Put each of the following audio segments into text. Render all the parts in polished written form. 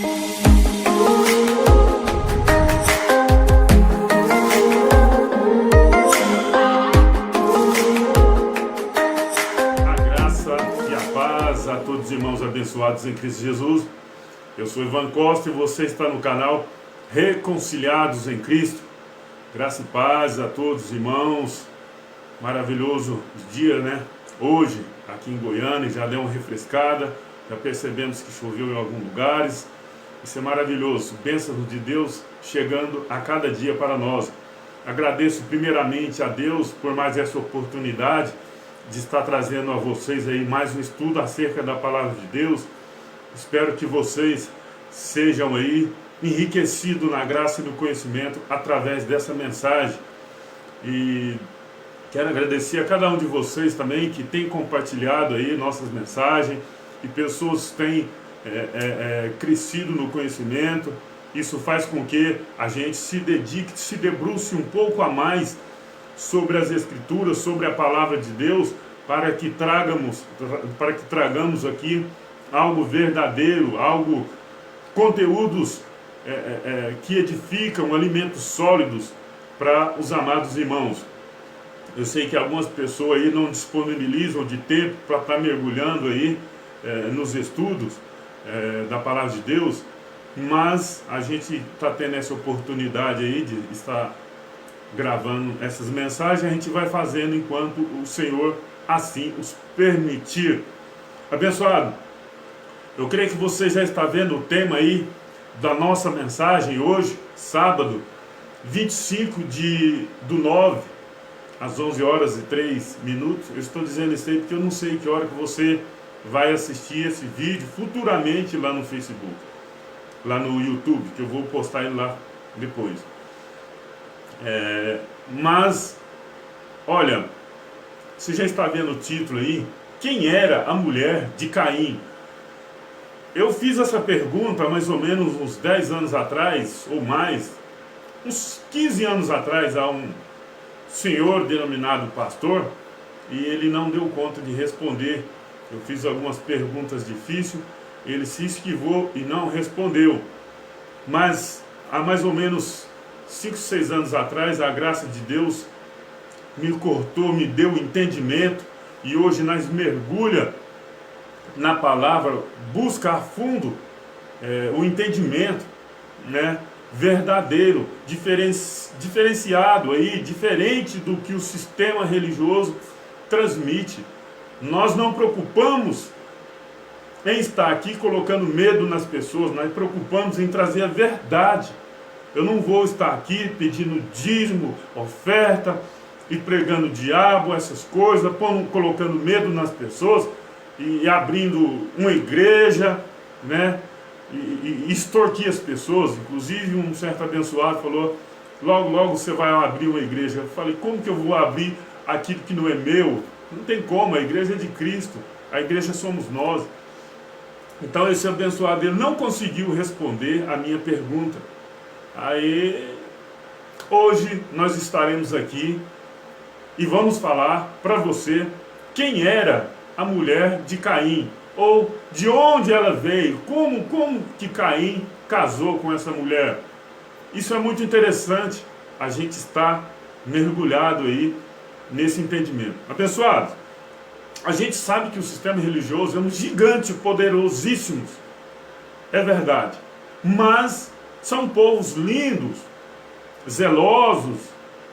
A todos os irmãos abençoados em Cristo Jesus. Eu sou Ivan Costa e você está no canal Reconciliados em Cristo. Graça e paz a todos os irmãos. Maravilhoso dia, né? Hoje, aqui em Goiânia, já deu uma refrescada. Já percebemos que choveu em alguns lugares. Isso é maravilhoso. Bênçãos de Deus chegando a cada dia para nós. Agradeço primeiramente a Deus por mais essa oportunidade de estar trazendo a vocês aí mais um estudo acerca da Palavra de Deus. Espero que vocês sejam aí enriquecidos na graça e no conhecimento através dessa mensagem. E quero agradecer a cada um de vocês também que tem compartilhado aí nossas mensagens e pessoas têm crescido no conhecimento. Isso faz com que a gente se dedique, se debruce um pouco a mais sobre as Escrituras, sobre a Palavra de Deus, para que tragamos aqui algo verdadeiro, conteúdos que edificam, alimentos sólidos para os amados irmãos. Eu sei que algumas pessoas aí não disponibilizam de tempo para estar mergulhando aí nos estudos da Palavra de Deus, mas a gente está tendo essa oportunidade aí de estar gravando essas mensagens. A gente vai fazendo enquanto o Senhor assim os permitir. Abençoado, eu creio que você já está vendo o tema aí da nossa mensagem hoje, sábado 25/9, às 11h03. Eu estou dizendo isso aí porque eu não sei que hora que você vai assistir esse vídeo futuramente lá no Facebook, lá no YouTube, que eu vou postar ele lá depois. Mas, olha, você já está vendo o título aí? Quem era a mulher de Caim? Eu fiz essa pergunta há mais ou menos uns 10 anos atrás, ou mais, uns 15 anos atrás, a um senhor denominado pastor, e ele não deu conta de responder. Eu fiz algumas perguntas difíceis, ele se esquivou e não respondeu. Mas, há mais ou menos 5, 6 anos atrás, a graça de Deus me cortou, me deu entendimento, e hoje nós mergulha na palavra, busca a fundo o entendimento, né, verdadeiro, diferenciado aí, diferente do que o sistema religioso transmite. Nós não preocupamos em estar aqui colocando medo nas pessoas, nós preocupamos em trazer a verdade. Eu não vou estar aqui pedindo dízimo, oferta e pregando o diabo, essas coisas, colocando medo nas pessoas e abrindo uma igreja, né? E extorquir as pessoas. Inclusive um certo abençoado falou: logo, logo você vai abrir uma igreja. Eu falei: como que eu vou abrir aquilo que não é meu? Não tem como, a igreja é de Cristo, a igreja somos nós. Então esse abençoado, ele não conseguiu responder a minha pergunta. Aí, hoje nós estaremos aqui e vamos falar para você quem era a mulher de Caim, ou de onde ela veio, como que Caim casou com essa mulher. Isso é muito interessante, a gente está mergulhado aí nesse entendimento. Abençoado, a gente sabe que o sistema religioso é um gigante poderosíssimo, é verdade, mas são povos lindos, zelosos,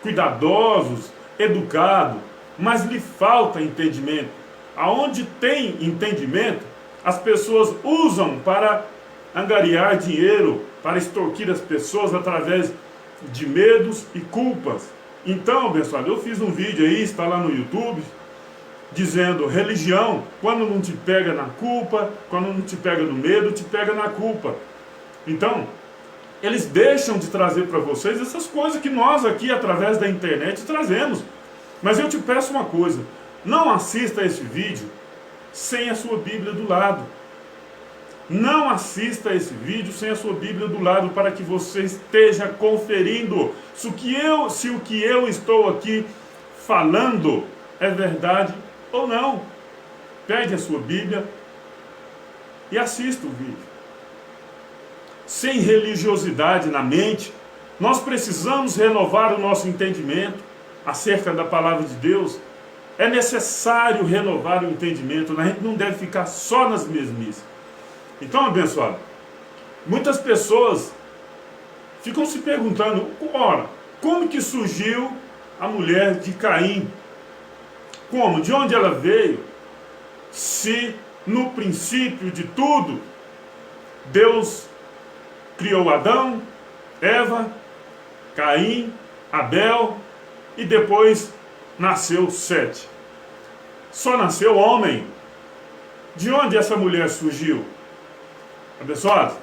cuidadosos, educados, mas lhe falta entendimento. Aonde tem entendimento, as pessoas usam para angariar dinheiro, para extorquir as pessoas através de medos e culpas. Então, abençoado, eu fiz um vídeo aí, está lá no YouTube, dizendo: religião, quando não te pega na culpa, quando não te pega no medo, te pega na culpa. Então, eles deixam de trazer para vocês essas coisas que nós aqui, através da internet, trazemos. Mas eu te peço uma coisa: não assista esse vídeo sem a sua Bíblia do lado. Não assista esse vídeo sem a sua Bíblia do lado, para que você esteja conferindo se o que eu estou aqui falando é verdade ou não. Pegue a sua Bíblia e assista o vídeo. sem religiosidade na mente. Nós precisamos renovar o nosso entendimento acerca da palavra de Deus. É necessário renovar o entendimento. A gente não deve ficar só nas mesmices. Então, abençoado, muitas pessoas ficam se perguntando, ora, como que surgiu a mulher de Caim? Como? De onde ela veio? Se no princípio de tudo, Deus criou Adão, Eva, Caim, Abel e depois nasceu Sete. Só nasceu homem. De onde essa mulher surgiu? Abençoado?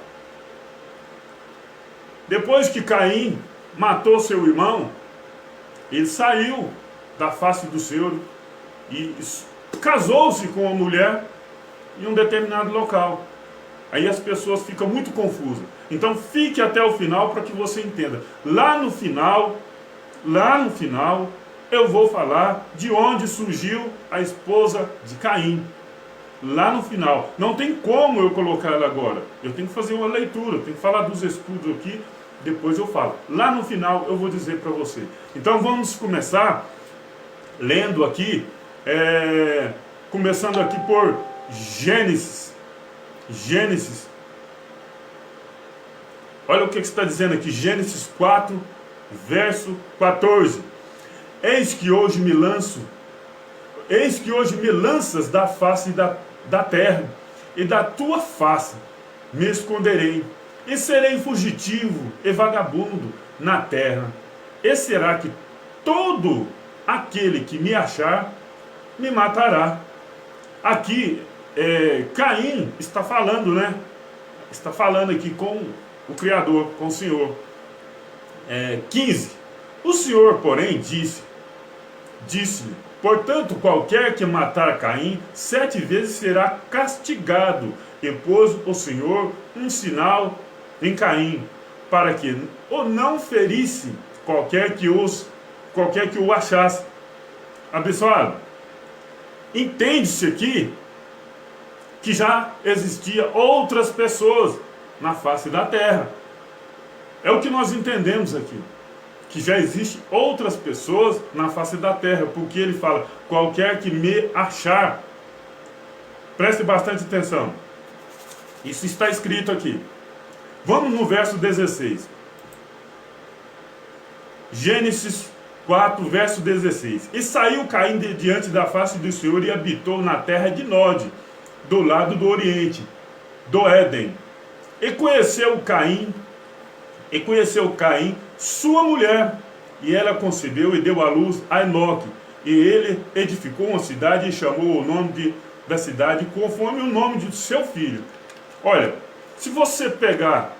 Depois que Caim matou seu irmão, ele saiu da face do Senhor e casou-se com uma mulher em um determinado local. Aí as pessoas ficam muito confusas. Então fique até o final para que você entenda. Lá no final, eu vou falar de onde surgiu a esposa de Caim. Lá no final. Não tem como eu colocar ela agora. Eu tenho que fazer uma leitura, tenho que falar dos estudos aqui, depois eu falo. Lá no final eu vou dizer para você. Então vamos começar lendo aqui, começando aqui por Gênesis. Gênesis. Olha o que está dizendo aqui, Gênesis 4, verso 14. Eis que hoje me lanças da face da terra, e da tua face me esconderei, e serei fugitivo e vagabundo na terra. E será que todo aquele que me achar me matará. Aqui, Caim está falando, né? Está falando aqui com o Criador, com o Senhor. 15. O Senhor, porém, disse-lhe, portanto, qualquer que matar Caim 7 vezes será castigado. E pôs o Senhor um sinal em Caim, para que o não ferisse qualquer que o achasse. Abençoado, entende-se aqui que já existia outras pessoas na face da terra. É o que nós entendemos aqui, que já existem outras pessoas na face da terra, porque ele fala, qualquer que me achar. Preste bastante atenção. Isso está escrito aqui. Vamos no verso 16. Gênesis 4, verso 16. E saiu Caim de diante da face do Senhor e habitou na terra de Nod, do lado do oriente, do Éden. E conheceu Caim sua mulher, e ela concebeu e deu à luz a Enoque. E ele edificou uma cidade e chamou o nome da cidade conforme o nome de seu filho. Olha, se você pegar,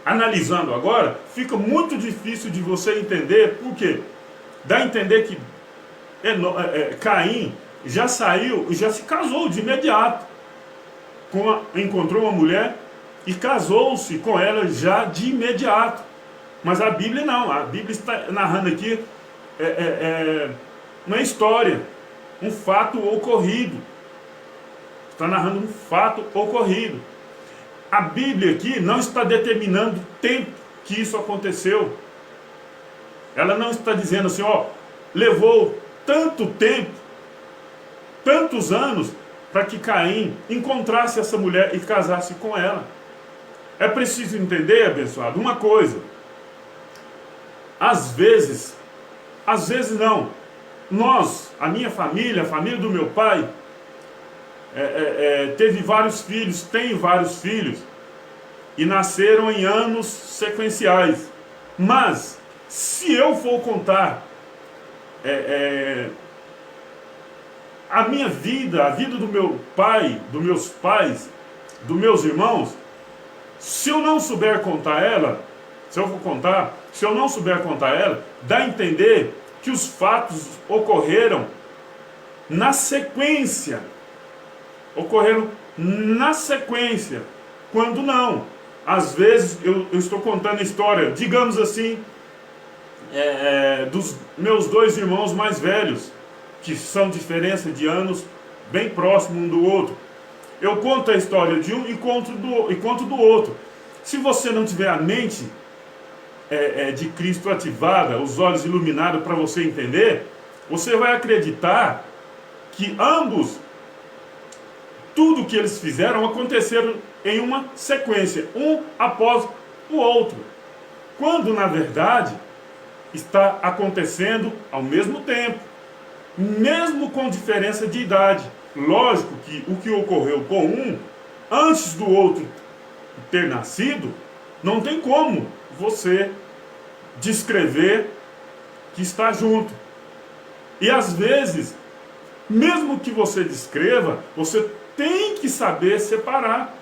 analisando agora, fica muito difícil de você entender, por quê? Dá a entender que Caim já saiu e já se casou de imediato. Encontrou uma mulher e casou-se com ela já de imediato. Mas a Bíblia não, a Bíblia está narrando aqui uma história, um fato ocorrido. Está narrando um fato ocorrido. A Bíblia aqui não está determinando o tempo que isso aconteceu. Ela não está dizendo assim, levou tanto tempo, tantos anos, para que Caim encontrasse essa mulher e casasse com ela. É preciso entender, abençoado, uma coisa. Às vezes não. Nós, a minha família, a família do meu pai, teve vários filhos, tem vários filhos, e nasceram em anos sequenciais. Mas, se eu for contar a minha vida, a vida do meu pai, dos meus pais, dos meus irmãos, se eu não souber contar ela, se eu não souber contar ela, dá a entender que os fatos ocorreram na sequência. Quando não. Às vezes eu estou contando a história, digamos assim, dos meus 2 irmãos mais velhos, que são diferença de anos bem próximo um do outro. Eu conto a história de um e conto do outro. Se você não tiver a mente de Cristo ativada, os olhos iluminados para você entender, você vai acreditar que ambos, tudo que eles fizeram aconteceram em uma sequência, um após o outro, quando na verdade está acontecendo ao mesmo tempo, mesmo com diferença de idade. Lógico que o que ocorreu com um antes do outro ter nascido, não tem como você descrever que está junto. E às vezes, mesmo que você descreva, você tem que saber separar.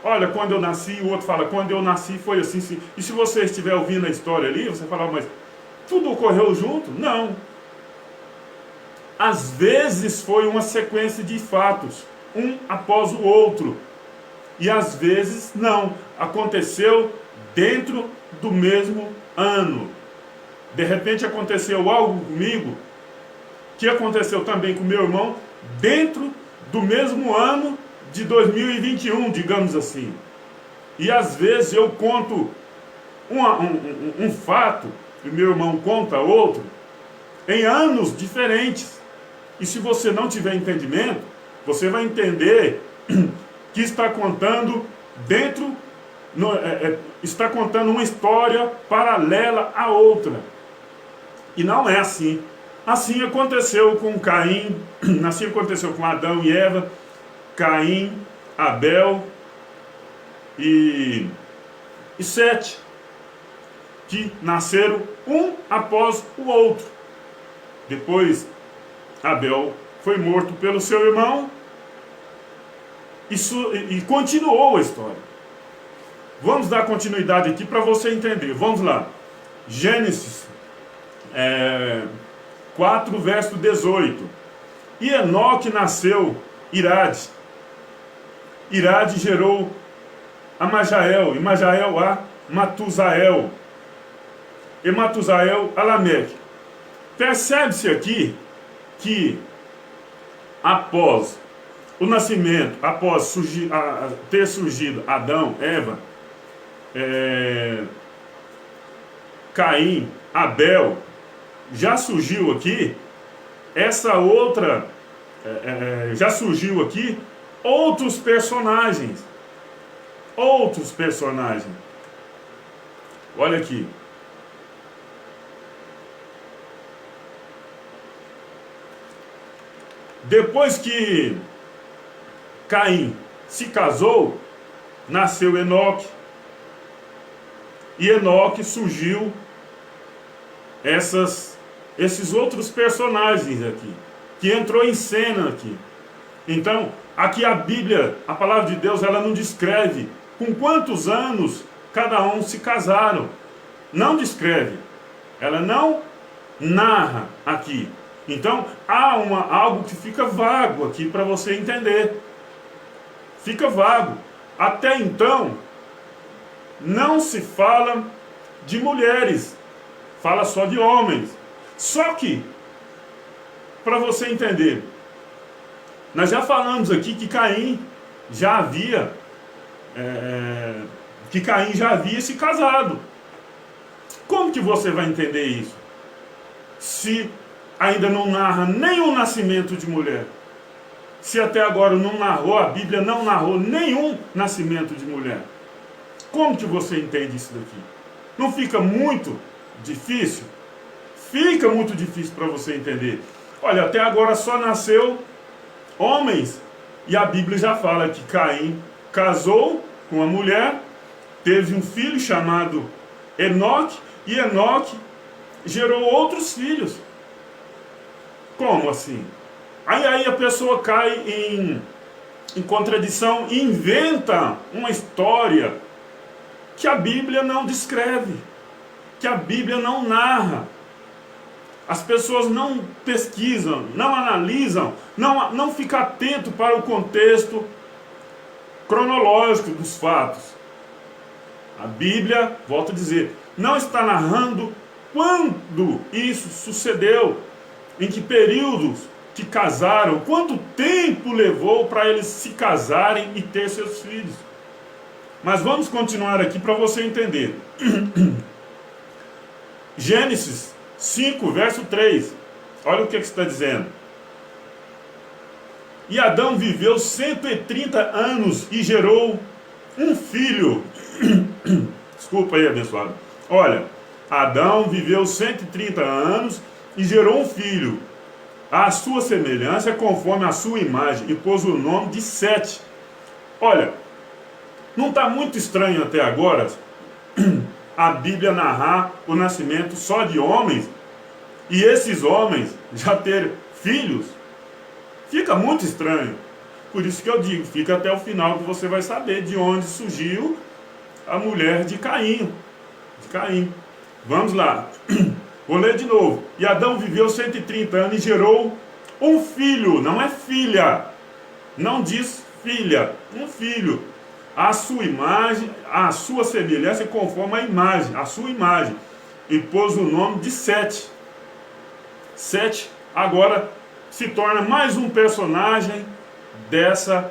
Olha, quando eu nasci, o outro fala, quando eu nasci foi assim, sim. E se você estiver ouvindo a história ali, você fala, mas tudo ocorreu junto? Não. Às vezes foi uma sequência de fatos, um após o outro. E às vezes não. Aconteceu dentro do mesmo ano. De repente aconteceu algo comigo, que aconteceu também com meu irmão, dentro do mesmo ano de 2021, digamos assim. E às vezes eu conto um fato, e meu irmão conta outro, em anos diferentes. E se você não tiver entendimento, você vai entender que está contando está contando uma história paralela à outra. E não é assim. Assim aconteceu com Caim, assim aconteceu com Adão e Eva, Caim, Abel e Sete, que nasceram um após o outro. Depois Abel foi morto pelo seu irmão e continuou a história. Vamos dar continuidade aqui para você entender. Vamos lá. Gênesis 4, verso 18. E Enoque nasceu Irade. Irade gerou a Majael, e Majael a Matusael, e Matusael a Lameque. Percebe-se aqui que após o nascimento, após ter surgido Adão, Eva, Caim, Abel, já surgiu aqui já surgiu aqui outros personagens. Olha aqui. Depois que Caim se casou, nasceu Enoque. E Enoque surgiu esses outros personagens aqui, que entrou em cena aqui. Então, aqui a Bíblia, a palavra de Deus, ela não descreve com quantos anos cada um se casaram. Não descreve. Ela não narra aqui. Então, há algo que fica vago aqui para você entender. Fica vago. Até então, não se fala de mulheres. Fala só de homens. Só que, para você entender, nós já falamos aqui que Caim já havia se casado. Como que você vai entender isso? Se ainda não narra nenhum nascimento de mulher. Se até agora não narrou, a Bíblia não narrou nenhum nascimento de mulher. Como que você entende isso daqui? Não fica muito difícil? Fica muito difícil para você entender. Olha, até agora só nasceu homens. E a Bíblia já fala que Caim casou com uma mulher, teve um filho chamado Enoque, e Enoque gerou outros filhos. Como assim? Aí a pessoa cai em contradição e inventa uma história que a Bíblia não descreve, que a Bíblia não narra. As pessoas não pesquisam, não analisam, não ficam atentos para o contexto cronológico dos fatos. A Bíblia, volto a dizer, não está narrando quando isso sucedeu, em que períodos que casaram, quanto tempo levou para eles se casarem e ter seus filhos. Mas vamos continuar aqui para você entender. Gênesis 5, verso 3. Olha o que está dizendo. E Adão viveu 130 anos e gerou um filho. Desculpa aí, abençoado. Olha, Adão viveu 130 anos e gerou um filho, à sua semelhança, conforme a sua imagem, e pôs o nome de Sete. Olha, não está muito estranho até agora a Bíblia narrar o nascimento só de homens, e esses homens já ter filhos? Fica muito estranho. Por isso que eu digo, fica até o final que você vai saber de onde surgiu a mulher de Caim. Vamos lá. Vou ler de novo. E Adão viveu 130 anos e gerou um filho, não é filha. Não diz filha, um filho. A sua imagem, a sua semelhança, conforme a imagem, a sua imagem. E pôs o nome de Sete. Sete agora se torna mais um personagem dessa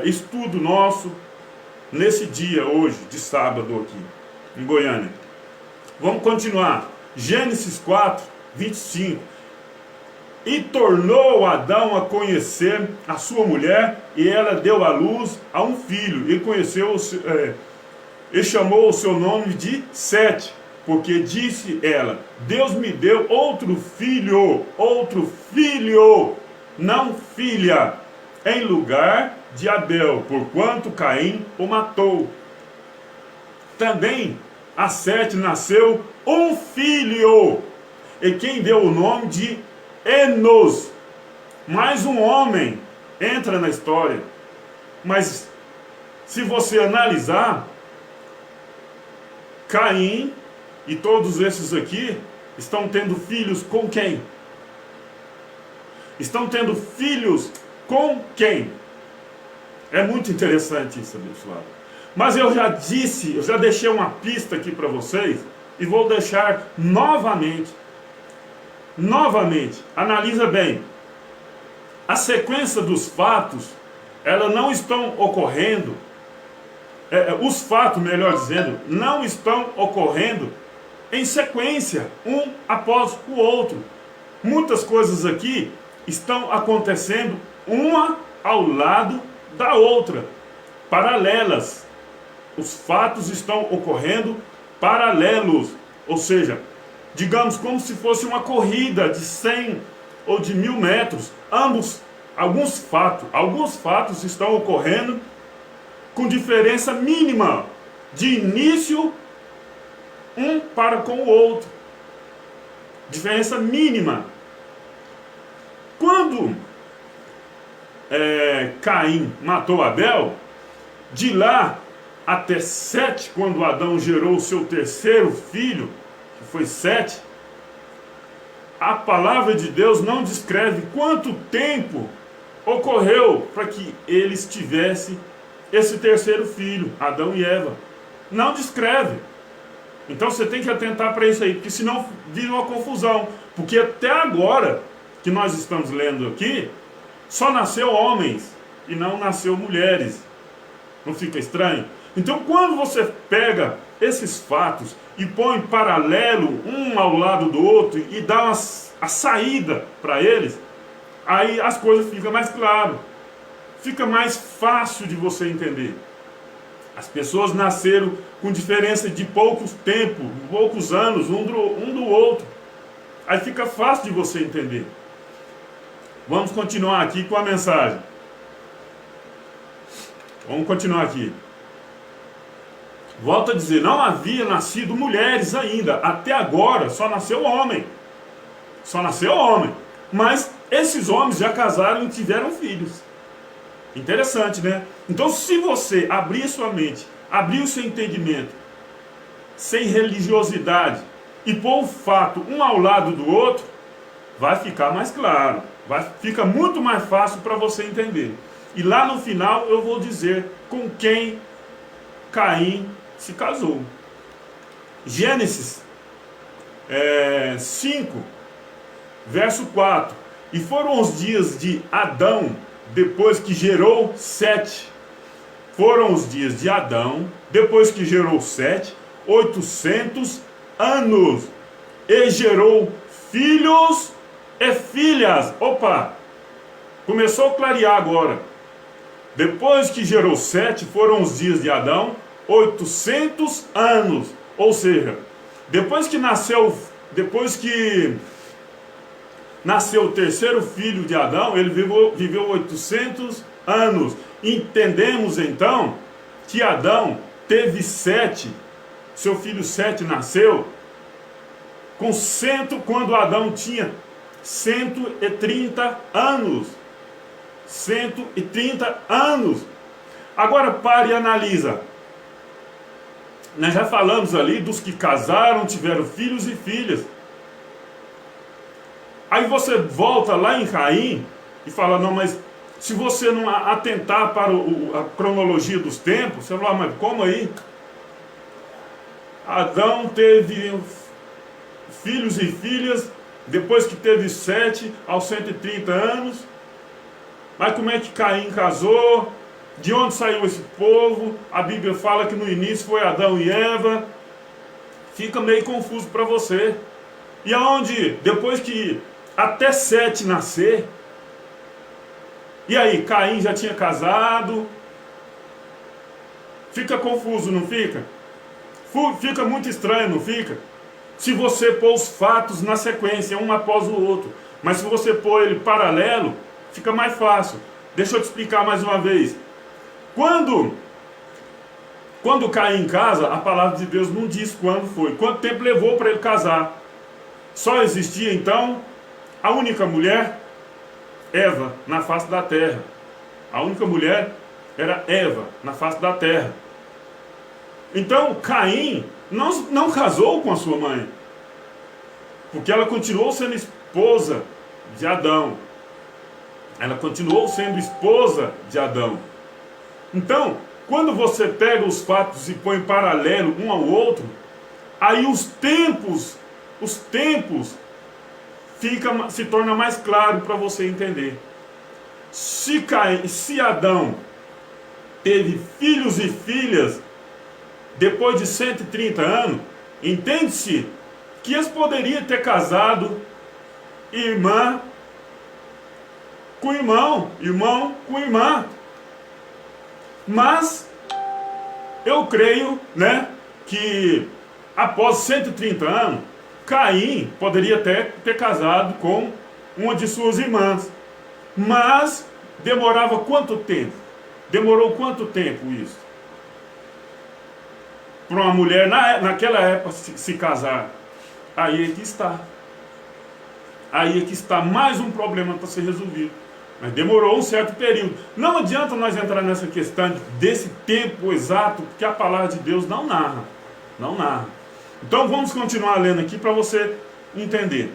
estudo nosso nesse dia hoje, de sábado aqui, em Goiânia. Vamos continuar. Gênesis 4, 25. E tornou Adão a conhecer a sua mulher, e ela deu à luz a um filho, e chamou o seu nome de Sete, porque disse ela: Deus me deu outro filho, não filha, em lugar de Abel, porquanto Caim o matou. Também a Sete nasceu um filho, e quem deu o nome de Enos. Mais um homem entra na história. Mas se você analisar, Caim e todos esses aqui estão tendo filhos com quem? Estão tendo filhos com quem? É muito interessante isso, abençoado. Mas eu já disse, eu já deixei uma pista aqui para vocês, e vou deixar novamente. Analisa bem. A sequência dos fatos, elas não estão ocorrendo, os fatos, melhor dizendo, não estão ocorrendo em sequência, um após o outro. Muitas coisas aqui estão acontecendo uma ao lado da outra, paralelas. Os fatos estão ocorrendo paralelos, ou seja, digamos como se fosse uma corrida de 100 ou de 1000 metros. Alguns fatos estão ocorrendo com diferença mínima de início um para com o outro. Diferença mínima. Quando Caim matou Abel, de lá até Sete, quando Adão gerou o seu terceiro filho, que foi Sete, a palavra de Deus não descreve quanto tempo ocorreu para que eles tivessem esse terceiro filho, Adão e Eva. Não descreve. Então você tem que atentar para isso aí, porque senão vira uma confusão. Porque até agora, que nós estamos lendo aqui, só nasceu homens e não nasceu mulheres. Não fica estranho? Então quando você pega esses fatos e põe paralelo um ao lado do outro e dá a saída para eles, aí as coisas ficam mais claras. Fica mais fácil de você entender. As pessoas nasceram com diferença de poucos anos, um do outro. Aí fica fácil de você entender. Vamos continuar aqui com a mensagem. Vamos continuar aqui. Volto a dizer, não havia nascido mulheres ainda. Até agora só nasceu homem. Mas esses homens já casaram e tiveram filhos. Interessante, né? Então, se você abrir sua mente, abrir o seu entendimento, sem religiosidade, e pôr o fato um ao lado do outro, vai ficar mais claro. Fica muito mais fácil para você entender. E lá no final eu vou dizer com quem Caim se casou. Gênesis 5, verso 4. E foram os dias de Adão, depois que gerou Sete, foram os dias de Adão, depois que gerou Sete, 800 anos. E gerou filhos e filhas. Opa! Começou a clarear agora. Depois que gerou Sete, foram os dias de Adão, 800 anos. Ou seja, depois que nasceu o terceiro filho de Adão, ele viveu 800 anos. Entendemos então que Adão teve Sete, seu filho Sete nasceu quando Adão tinha 130 anos. 130 anos. Agora pare e analisa. Nós já falamos ali dos que casaram, tiveram filhos e filhas. Aí você volta lá em Caim e fala, não, mas se você não atentar para a cronologia dos tempos, você fala, mas como aí? Adão teve filhos e filhas, depois que teve Sete, aos 130 anos. Mas como é que Caim casou? De onde saiu esse povo? A Bíblia fala que no início foi Adão e Eva. Fica meio confuso para você. E aonde, depois que até Sete nascer, e aí, Caim já tinha casado? Fica confuso, não fica? Fica muito estranho, não fica? Se você pôr os fatos na sequência, um após o outro. Mas se você pôr ele paralelo, fica mais fácil. Deixa eu te explicar mais uma vez. Quando Caim casa, a palavra de Deus não diz quando foi. Quanto tempo levou para ele casar? Só existia então a única mulher, Eva, na face da terra. A única mulher era Eva, na face da terra. Então Caim não casou com a sua mãe, porque ela continuou sendo esposa de Adão. Ela continuou sendo esposa de Adão. Então, quando você pega os fatos e põe em paralelo um ao outro, aí os tempos se torna mais claro para você entender. Se Adão teve filhos e filhas depois de 130 anos, entende-se que eles poderiam ter casado irmã com irmão, irmão com irmã. Mas eu creio, que após 130 anos, Caim poderia ter casado com uma de suas irmãs. Mas demorava quanto tempo? Demorou quanto tempo isso? Para uma mulher naquela época se casar. Aí é que está. Aí é que está mais um problema para ser resolvido. Mas demorou um certo período. Não adianta nós entrar nessa questão desse tempo exato, porque a palavra de Deus não narra. Não narra. Então vamos continuar lendo aqui para você entender.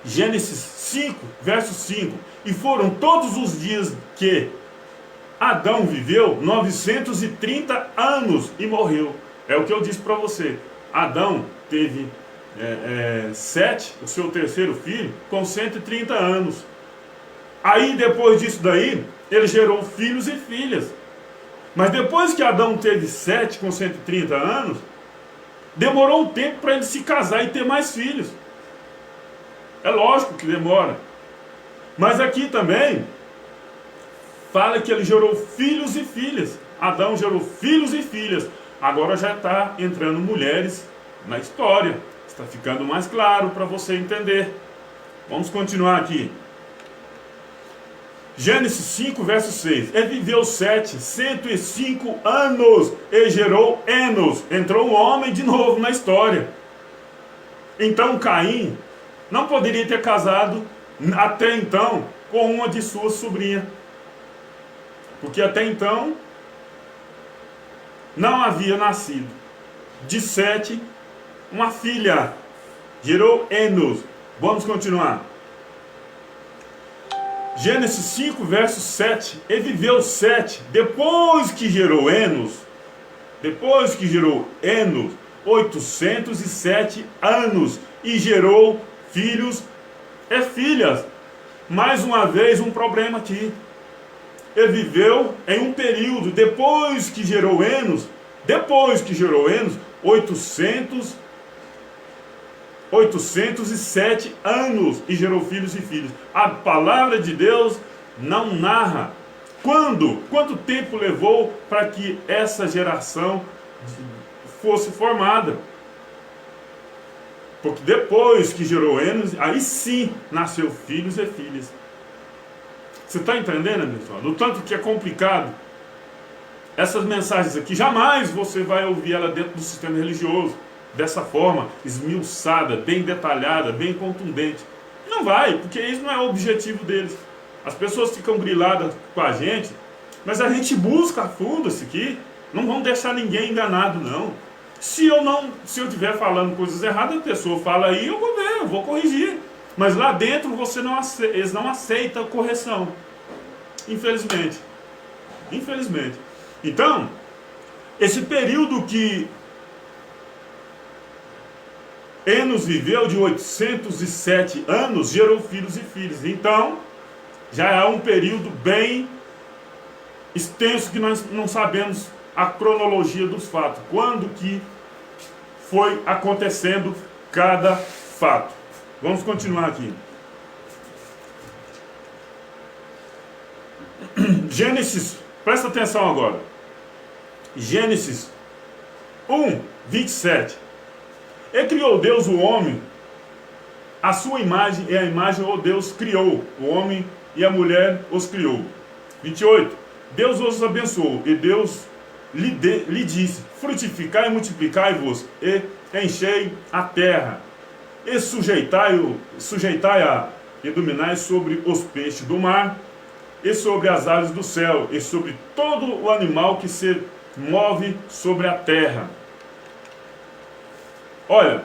Gênesis 5, verso 5. E foram todos os dias que Adão viveu 930 anos e morreu. É o que eu disse para você. Adão teve Sete, o seu terceiro filho, com 130 anos. Aí depois disso daí, ele gerou filhos e filhas. Mas depois que Adão teve Sete com 130 anos, demorou um tempo para ele se casar e ter mais filhos. É lógico que demora. Mas aqui também fala que ele gerou filhos e filhas. Adão gerou filhos e filhas. Agora já está entrando mulheres na história. Está ficando mais claro para você entender. Vamos continuar aqui. Gênesis 5, verso 6. E viveu Sete 105 anos e gerou Enos. Entrou um homem de novo na história. Então Caim não poderia ter casado até então com uma de suas sobrinhas. Porque até então não havia nascido de Sete uma filha. Gerou Enos. Vamos continuar. Gênesis 5, verso 7. E viveu Sete, depois que gerou Enos, 807 anos, e gerou filhos e filhas. Mais uma vez um problema aqui. ele viveu em um período, depois que gerou Enos, 807 anos, e gerou filhos e filhas. A palavra de Deus não narra quanto tempo levou para que essa geração fosse formada. Porque depois que gerou Enos, aí sim nasceu filhos e filhas. Você está entendendo, pessoal? Do tanto que é complicado. Essas mensagens aqui, jamais você vai ouvir ela dentro do sistema religioso, dessa forma, esmiuçada, bem detalhada, bem contundente. Não vai, porque isso não é o objetivo deles. As pessoas ficam griladas com a gente, mas a gente busca a fundo isso aqui. Não vão deixar ninguém enganado, não. Se eu estiver falando coisas erradas, a pessoa fala aí, eu vou ver, eu vou corrigir. Mas lá dentro eles não aceitam correção. Infelizmente. Então, esse período que Enos viveu de 807 anos, gerou filhos e filhas. Então, já é um período bem extenso que nós não sabemos a cronologia dos fatos. Quando que foi acontecendo cada fato. Vamos continuar aqui. Gênesis, presta atenção agora. Gênesis 1, 27. E criou Deus o homem, a sua imagem, e a imagem o Deus criou. O homem e a mulher os criou. 28. Deus os abençoou, e Deus lhe disse: frutificai e multiplicai-vos, e enchei a terra, e sujeitai-a, e dominai sobre os peixes do mar, e sobre as aves do céu, e sobre todo o animal que se move sobre a terra. Olha,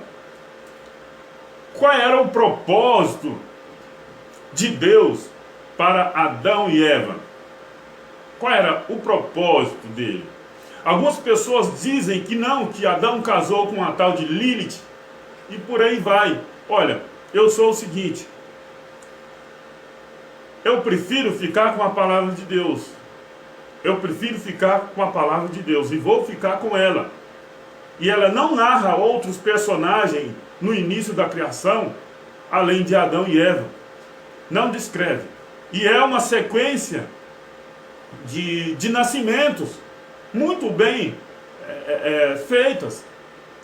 qual era o propósito de Deus para Adão e Eva? Qual era o propósito dele? Algumas pessoas dizem que não, que Adão casou com a tal de Lilith, e por aí vai. Olha, eu sou o seguinte: eu prefiro ficar com a palavra de Deus. Eu prefiro ficar com a palavra de Deus, e vou ficar com ela. E ela não narra outros personagens no início da criação, além de Adão e Eva. Não descreve. E é uma sequência de nascimentos muito bem feitas.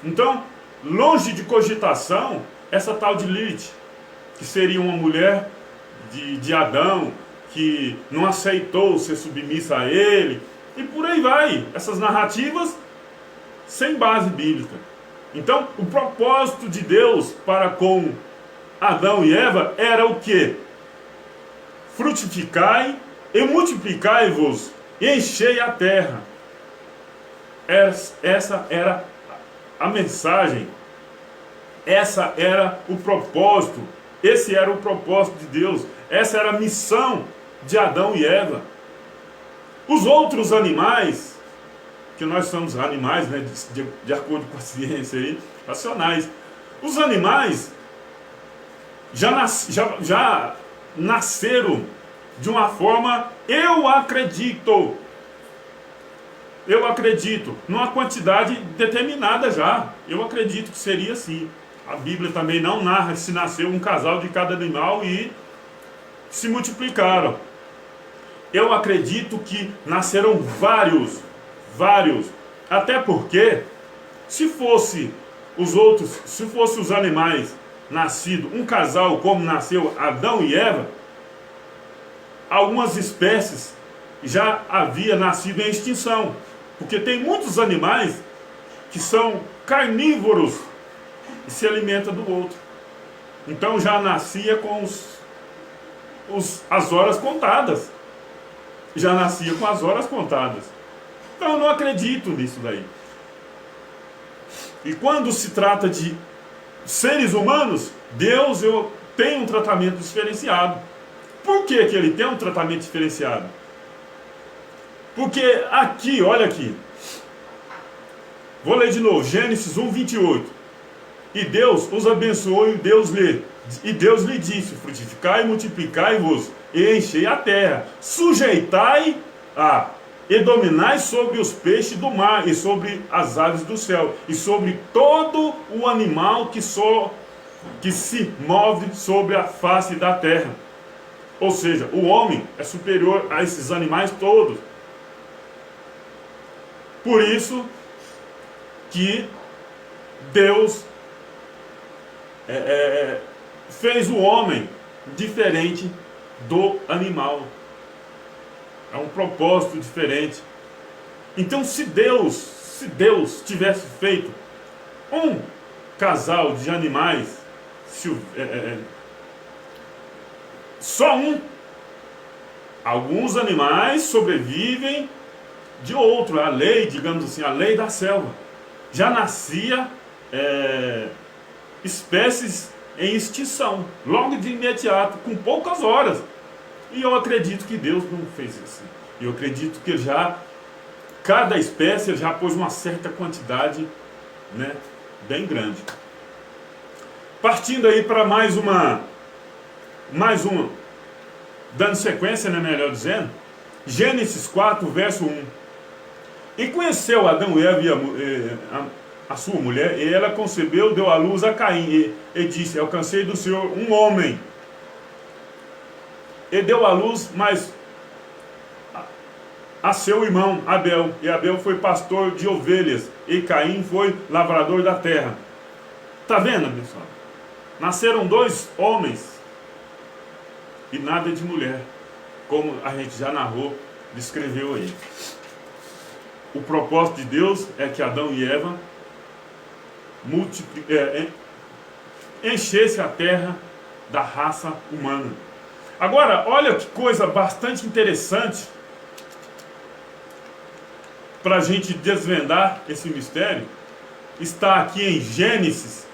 Então, longe de cogitação, essa tal de Lilith, que seria uma mulher de Adão, que não aceitou ser submissa a ele, e por aí vai. Essas narrativas sem base bíblica. Então, o propósito de Deus para com Adão e Eva era o quê? Frutificai e multiplicai-vos, e enchei a terra. Essa era a mensagem. Essa era o propósito. Esse era o propósito de Deus. Essa era a missão de Adão e Eva. Os outros animais, que nós somos animais, né, de acordo com a ciência aí, racionais. Os animais já nasceram de uma forma, eu acredito, numa quantidade determinada já. Eu acredito que seria assim. A Bíblia também não narra se nasceu um casal de cada animal e se multiplicaram. Eu acredito que nasceram vários. Até porque, se fosse os animais nascidos, um casal como nasceu Adão e Eva, algumas espécies já havia nascido em extinção. Porque tem muitos animais que são carnívoros e se alimentam do outro. Então já nascia com as horas contadas. Então eu não acredito nisso daí. E quando se trata de seres humanos, Deus tem um tratamento diferenciado. Por que ele tem um tratamento diferenciado? Porque aqui, olha aqui. Vou ler de novo, Gênesis 1, 28. E Deus os abençoou e Deus lhe disse: frutificai e multiplicai-vos, e enchei a terra, sujeitai-a, e dominai sobre os peixes do mar, e sobre as aves do céu, e sobre todo o animal que se move sobre a face da terra. Ou seja, o homem é superior a esses animais todos. Por isso que Deus fez o homem diferente do animal. É um propósito diferente. Então, se Deus tivesse feito um casal de animais, só um, alguns animais sobrevivem de outro. A lei, digamos assim, a lei da selva. Já nascia espécies em extinção, logo de imediato, com poucas horas. E eu acredito que Deus não fez isso. Eu acredito que cada espécie já pôs uma certa quantidade, né, bem grande. Partindo aí para mais uma, dando sequência, né, melhor dizendo, Gênesis 4, verso 1. E conheceu Adão e Eva a sua mulher, e ela concebeu, deu à luz a Caim, e disse: alcancei do Senhor um homem. E deu à luz, mas a seu irmão Abel, e Abel foi pastor de ovelhas, e Caim foi lavrador da terra. Está vendo, pessoal? Nasceram dois homens, e nada de mulher, como a gente já narrou, descreveu aí. O propósito de Deus é que Adão e Eva enchesse a terra da raça humana. Agora, olha que coisa bastante interessante para a gente desvendar esse mistério. Está aqui em Gênesis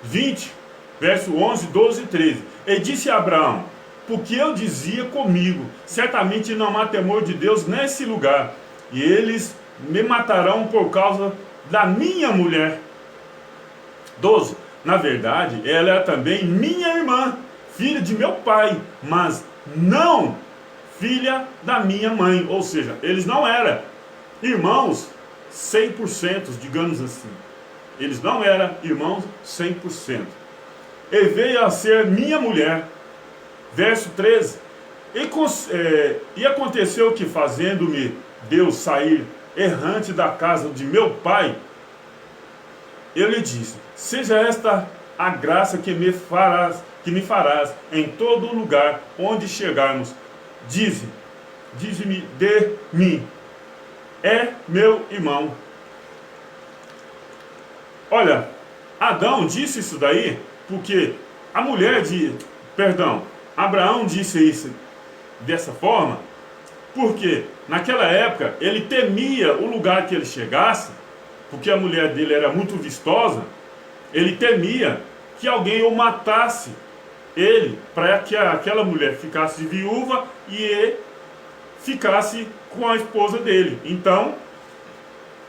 20, verso 11, 12 e 13. E disse a Abraão: porque eu dizia comigo, certamente não há temor de Deus nesse lugar, e eles me matarão por causa da minha mulher. 12. Na verdade, ela é também minha irmã, filha de meu pai, mas não filha da minha mãe. Ou seja, eles não eram irmãos 100%, digamos assim. Eles não eram irmãos 100%. E veio a ser minha mulher. Verso 13. E aconteceu que, fazendo-me Deus sair errante da casa de meu pai, eu lhe disse: seja esta a graça que me farás em todo lugar onde chegarmos. Dize-me de mim, é meu irmão. Olha, Adão disse isso daí porque a mulher Abraão disse isso dessa forma porque naquela época ele temia o lugar que ele chegasse, porque a mulher dele era muito vistosa. Ele temia que alguém o matasse ele, para que aquela mulher ficasse viúva e ficasse com a esposa dele. Então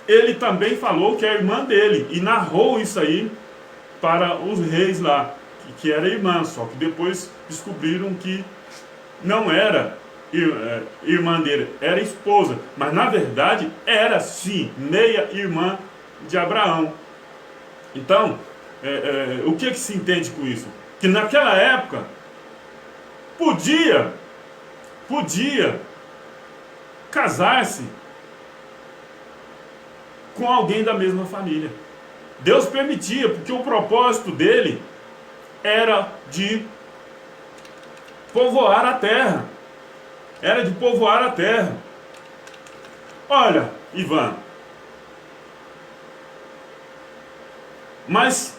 ele também falou que é a irmã dele e narrou isso aí para os reis lá, que era irmã, só que depois descobriram que não era irmã dele, era esposa, mas na verdade era sim meia irmã de Abraão. Então, o que se entende com isso? Que naquela época podia casar-se com alguém da mesma família. Deus permitia, porque o propósito dele era de povoar a terra. Era de povoar a terra. Olha, Ivan, mas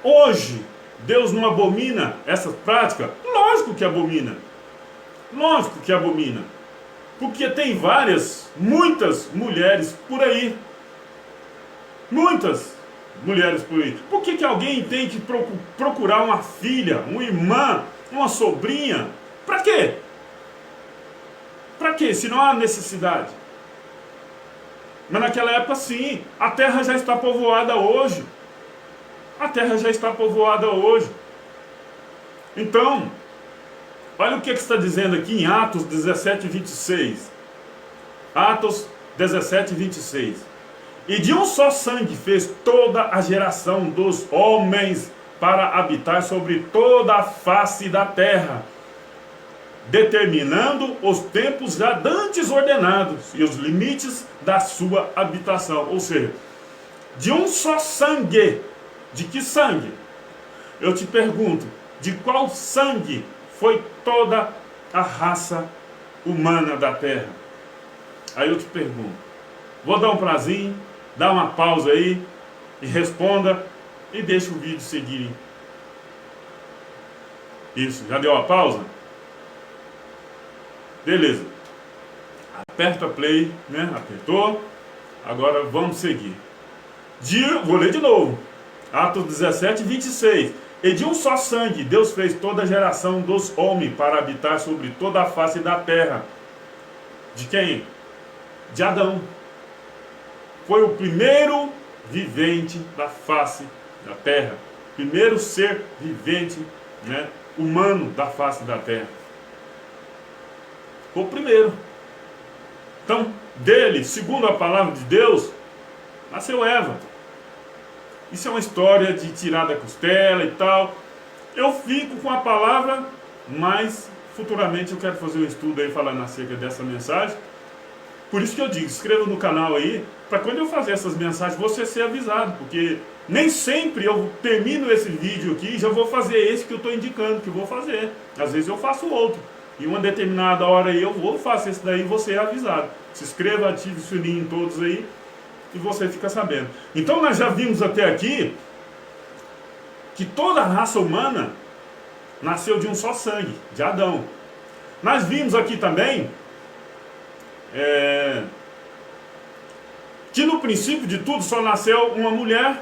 hoje Deus não abomina essa prática? Lógico que abomina. Lógico que abomina. Porque tem muitas mulheres por aí. Muitas mulheres por aí. Por que alguém tem que procurar uma filha, uma irmã, uma sobrinha? Para quê? Para quê? Se não há necessidade. Mas naquela época sim, a terra já está povoada hoje. A terra já está povoada hoje. Então, olha o que está dizendo aqui em Atos 17, 26. Atos 17, 26. E de um só sangue fez toda a geração dos homens para habitar sobre toda a face da terra, determinando os tempos já dantes ordenados e os limites da sua habitação. Ou seja, de um só sangue. De que sangue? Eu te pergunto, de qual sangue foi toda a raça humana da terra? Aí eu te pergunto, vou dar um prazinho, dá uma pausa aí e responda e deixa o vídeo seguir. Isso, já deu a pausa? Beleza. Aperta play, né? Apertou. Agora vamos seguir. Vou ler de novo. Atos 17, 26. E de um só sangue Deus fez toda a geração dos homens para habitar sobre toda a face da terra. De quem? De Adão. Foi o primeiro vivente da face da terra. Primeiro ser vivente, né, humano da face da terra. Foi o primeiro. Então, dele, segundo a palavra de Deus, nasceu Eva. Isso é uma história de tirar da costela e tal. Eu fico com a palavra, mas futuramente eu quero fazer um estudo aí falando acerca dessa mensagem. Por isso que eu digo, inscreva no canal aí, para quando eu fazer essas mensagens você ser avisado, porque nem sempre eu termino esse vídeo aqui e já vou fazer esse que eu estou indicando que eu vou fazer. Às vezes eu faço outro. E uma determinada hora aí eu vou fazer esse daí e você é avisado. Se inscreva, ative o sininho em todos aí e você fica sabendo. Então nós já vimos até aqui que toda a raça humana nasceu de um só sangue, de Adão. Nós vimos aqui também que no princípio de tudo só nasceu uma mulher,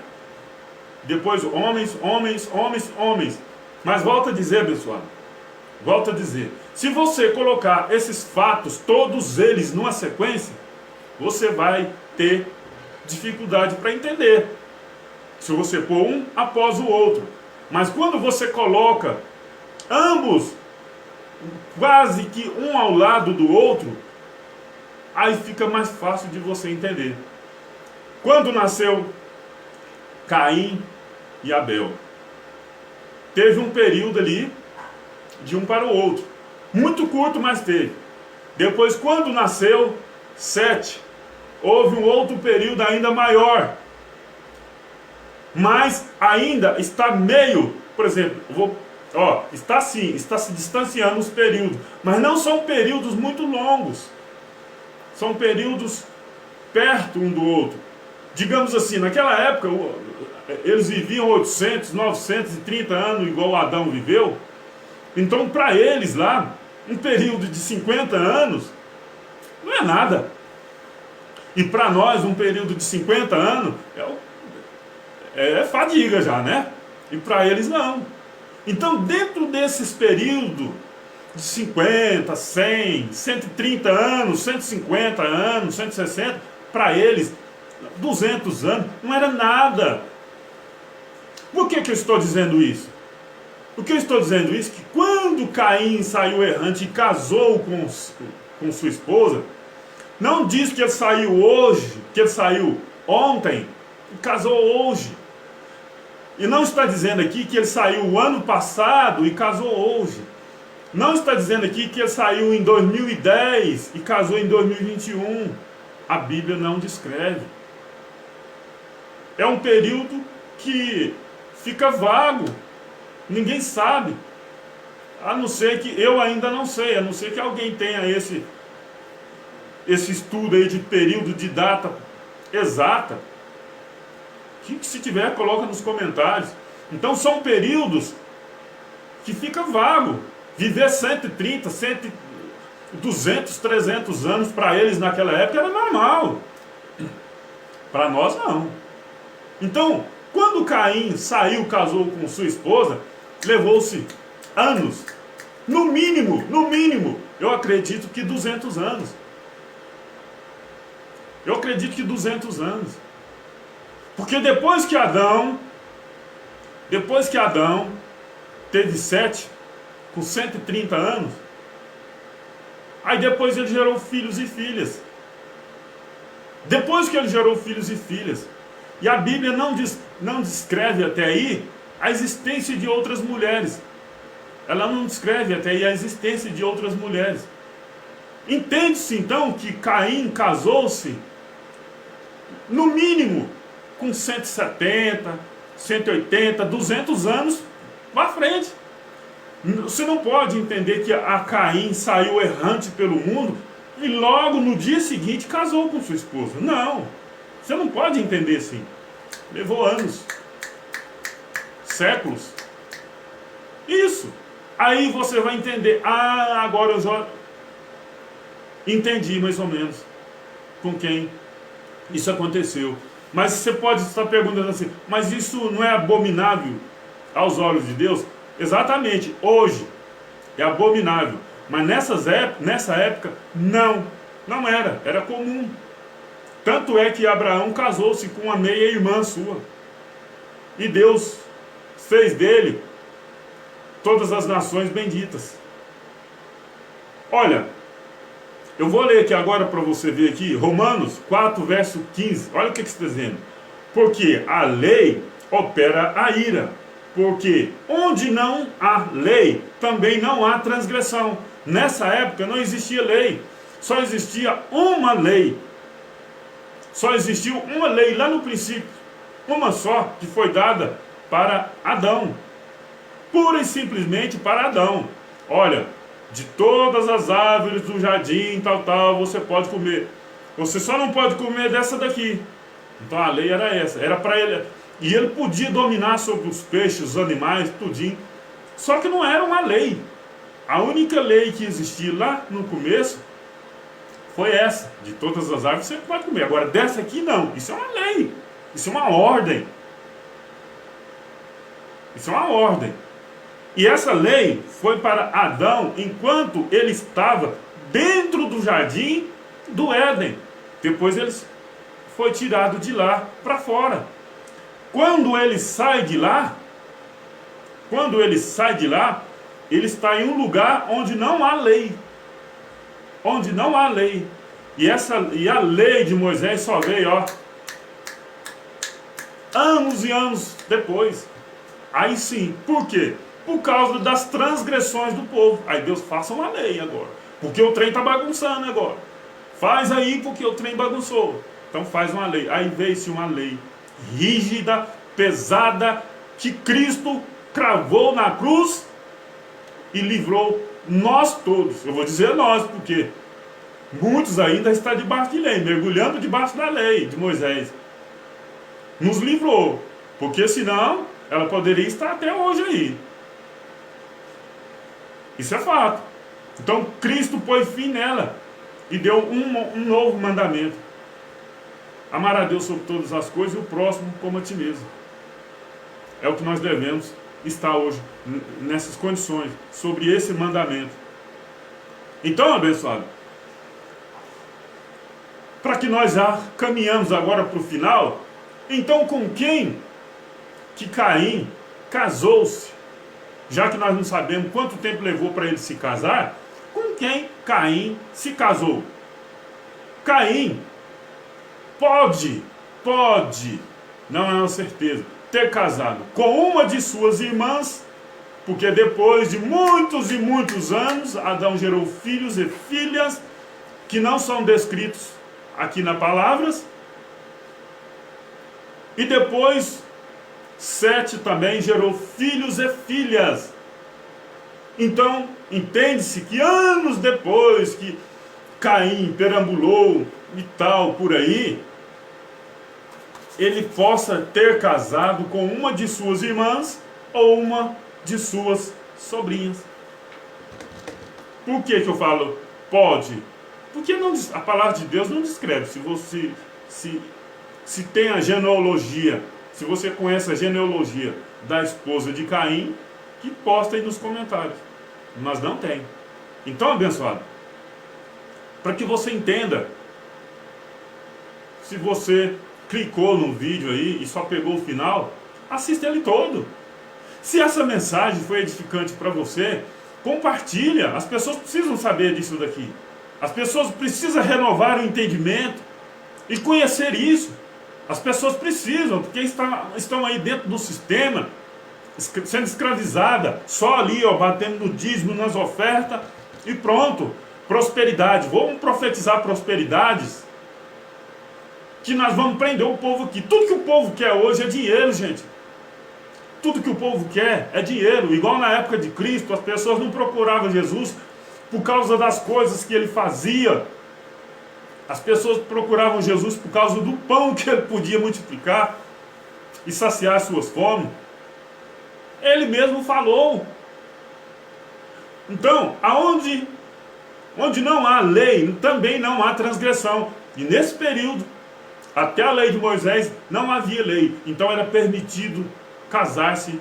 depois homens, homens, homens, homens. Mas volta a dizer, abençoado, volta a dizer, se você colocar esses fatos, todos eles numa sequência, você vai ter dificuldade para entender, se você pôr um após o outro. Mas quando você coloca ambos quase que um ao lado do outro, aí fica mais fácil de você entender. Quando nasceu Caim e Abel, teve um período ali de um para o outro, muito curto, mas teve. Depois, quando nasceu Sete, houve um outro período ainda maior, mas ainda está meio, por exemplo, está sim, está se distanciando os períodos, mas não são períodos muito longos, são períodos perto um do outro. Digamos assim, naquela época eles viviam 800, 930 anos igual Adão viveu. Então para eles lá, um período de 50 anos não é nada. E para nós um período de 50 anos é fadiga já, né? E para eles não. Então dentro desses períodos de 50, 100, 130 anos, 150 anos, 160, para eles 200 anos não era nada. Por que eu estou dizendo isso? Por que eu estou dizendo isso? Que quando Caim saiu errante e casou com sua esposa, não diz que ele saiu hoje, que ele saiu ontem e casou hoje. E não está dizendo aqui que ele saiu o ano passado e casou hoje. Não está dizendo aqui que ele saiu em 2010 e casou em 2021. A Bíblia não descreve. É um período que fica vago. Ninguém sabe. A não ser que eu ainda não sei, a não ser que alguém tenha esse estudo aí de período, de data exata. Que se tiver, coloca nos comentários. Então são períodos que fica vago. Viver 130, 200, 300 anos para eles naquela época era normal. Para nós não. Então, quando Caim saiu, casou com sua esposa, levou-se anos. No mínimo, eu acredito que 200 anos. Eu acredito que 200 anos. Porque depois que Adão teve Sete, com 130 anos, aí depois ele gerou filhos e filhas. Depois que ele gerou filhos e filhas, e a Bíblia não descreve até aí a existência de outras mulheres. Ela não descreve até aí a existência de outras mulheres. Entende-se então que Caim casou-se, no mínimo, com 170, 180, 200 anos para frente. Você não pode entender que a Caim saiu errante pelo mundo e logo no dia seguinte casou com sua esposa. Não, você não pode entender assim. Levou anos, séculos. Isso. Aí você vai entender. Ah, agora eu já entendi mais ou menos com quem isso aconteceu. Mas você pode estar perguntando assim, mas isso não é abominável aos olhos de Deus? Exatamente, hoje é abominável. Mas nessa época, não era comum. Tanto é que Abraão casou-se com uma meia-irmã sua. E Deus fez dele todas as nações benditas. Olha, eu vou ler aqui agora para você ver aqui, Romanos 4, verso 15. Olha o que está dizendo. Porque a lei opera a ira. Porque onde não há lei, também não há transgressão. Nessa época não existia lei. Só existia uma lei. Só existiu uma lei lá no princípio. Uma só, que foi dada para Adão. Pura e simplesmente para Adão. Olha, de todas as árvores do jardim, tal, você pode comer. Você só não pode comer dessa daqui. Então a lei era essa. Era para ele. E ele podia dominar sobre os peixes, os animais, tudinho. Só que não era uma lei. A única lei que existia lá no começo foi essa. De todas as árvores você pode comer. Agora dessa aqui não. Isso é uma lei. Isso é uma ordem. Isso é uma ordem. E essa lei foi para Adão enquanto ele estava dentro do jardim do Éden. Depois ele foi tirado de lá para fora. Quando ele sai de lá, ele está em um lugar onde não há lei. Onde não há lei. E a lei de Moisés só veio, anos e anos depois. Aí sim, por quê? Por causa das transgressões do povo. Aí Deus faça uma lei agora. Porque o trem está bagunçando agora. Faz aí porque o trem bagunçou. Então faz uma lei. Aí veio-se uma lei rígida, pesada, que Cristo cravou na cruz e livrou nós todos. Eu vou dizer nós, porque muitos ainda estão debaixo de lei, mergulhando debaixo da lei de Moisés. Nos livrou, porque senão ela poderia estar até hoje aí. Isso é fato. Então Cristo pôs fim nela e deu um novo mandamento: amar a Deus sobre todas as coisas e o próximo como a ti mesmo. É o que nós devemos estar hoje nessas condições, sobre esse mandamento. Então, abençoado, para que nós já caminhamos agora para o final, então com quem que Caim casou-se? Já que nós não sabemos quanto tempo levou para ele se casar, com quem Caim se casou? Caim pode, não é uma certeza, ter casado com uma de suas irmãs, porque depois de muitos e muitos anos, Adão gerou filhos e filhas que não são descritos aqui nas palavras, e depois Sete também gerou filhos e filhas. Então, entende-se que anos depois que Caim perambulou e tal por aí, ele possa ter casado com uma de suas irmãs ou uma de suas sobrinhas. Por que eu falo pode? Porque a palavra de Deus não descreve. Se você se tem a genealogia, se você conhece a genealogia da esposa de Caim, que posta aí nos comentários. Mas não tem. Então, abençoado, para que você entenda Se você clicou no vídeo aí e só pegou o final, assista ele todo. Se essa mensagem foi edificante para você, compartilha. As pessoas precisam saber disso daqui. As pessoas precisam renovar o entendimento e conhecer isso. As pessoas precisam, porque estão aí dentro do sistema, sendo escravizada, só ali, ó, batendo no dízimo, nas ofertas e pronto. Prosperidade. Vamos profetizar prosperidades, que nós vamos prender o povo aqui. Tudo que o povo quer hoje é dinheiro, gente. Tudo que o povo quer é dinheiro. Igual na época de Cristo, as pessoas não procuravam Jesus por causa das coisas que ele fazia. As pessoas procuravam Jesus por causa do pão que ele podia multiplicar e saciar suas fomes. Ele mesmo falou. Então, onde não há lei, também não há transgressão. E nesse período, até a lei de Moisés, não havia lei. Então era permitido casar-se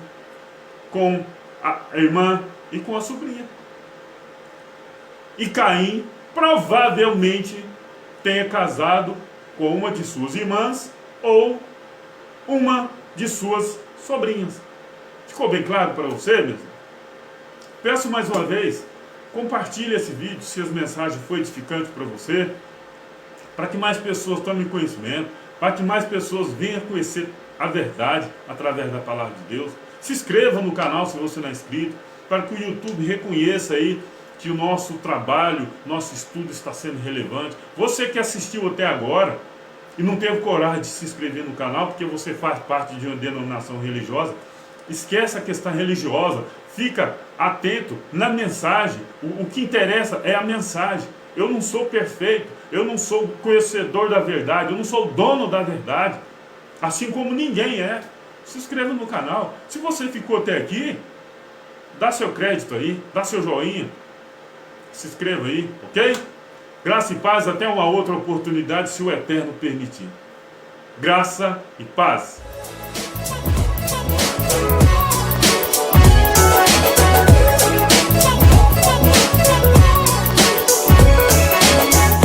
com a irmã e com a sobrinha. E Caim provavelmente tenha casado com uma de suas irmãs ou uma de suas sobrinhas. Ficou bem claro para você, meu irmão? Peço mais uma vez, compartilhe esse vídeo se as mensagens foi edificante para você, para que mais pessoas tomem conhecimento, para que mais pessoas venham conhecer a verdade através da palavra de Deus. Se inscreva no canal se você não é inscrito, para que o YouTube reconheça aí que o nosso trabalho, nosso estudo está sendo relevante. Você que assistiu até agora e não teve coragem de se inscrever no canal porque você faz parte de uma denominação religiosa, esquece a questão religiosa, fica atento na mensagem. O que interessa é a mensagem. Eu não sou perfeito, eu não sou conhecedor da verdade, eu não sou dono da verdade, assim como ninguém é. Se inscreva no canal. Se você ficou até aqui, dá seu crédito aí, dá seu joinha, se inscreva aí, ok? Graça e paz, até uma outra oportunidade, se o Eterno permitir. Graça e paz.